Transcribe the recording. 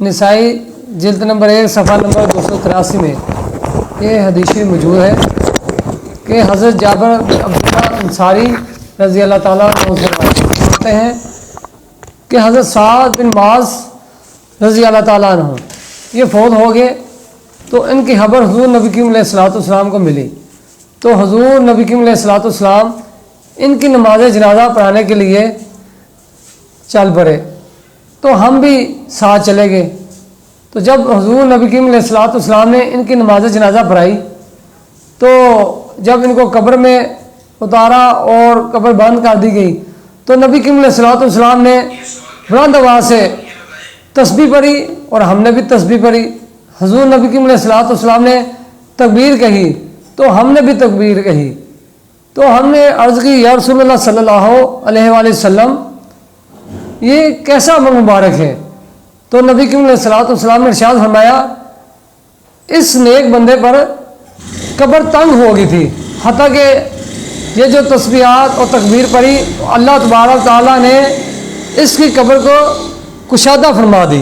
نسائی جلد نمبر 1 صفحہ نمبر 283 میں یہ حدیث موجود ہے کہ حضرت جابر بن عبداللہ انصاری رضی اللہ تعالیٰ عنہ فرماتے ہیں کہ حضرت سعد بن معاذ رضی اللہ تعالیٰ عنہ یہ فوت ہو گئے تو ان کی خبر حضور نبی کریم علیہ الصلوۃ والسلام کو ملی، تو حضور نبی کریم علیہ الصلوۃ والسلام ان کی نماز جنازہ پڑھانے کے لیے چل پڑے، تو ہم بھی ساتھ چلے گئے۔ تو جب حضور نبی کریم علیہ الصلوۃ والسلام نے ان کی نماز جنازہ پڑھائی تو جب ان کو قبر میں اتارا اور قبر بند کر دی گئی تو نبی کریم علیہ الصلوۃ والسلام نے بلند آواز سے تسبیح پڑھی اور ہم نے بھی تسبیح پڑھی۔ حضور نبی کریم علیہ الصلوۃ والسلام نے تکبیر کہی تو ہم نے بھی تکبیر کہی، تو ہم نے عرض کی یا رسول اللہ صلی اللہ علیہ وآلہ وسلم یہ کیسا عمل مبارک ہے؟ تو نبی کریم علیہ الصلوۃ والسلام نے ارشاد فرمایا اس نیک بندے پر قبر تنگ ہو گئی تھی، حتیٰ کہ یہ جو تسبیحات اور تکبیر پڑھی اللہ تبارک تعالیٰ نے اس کی قبر کو کشادہ فرما دی۔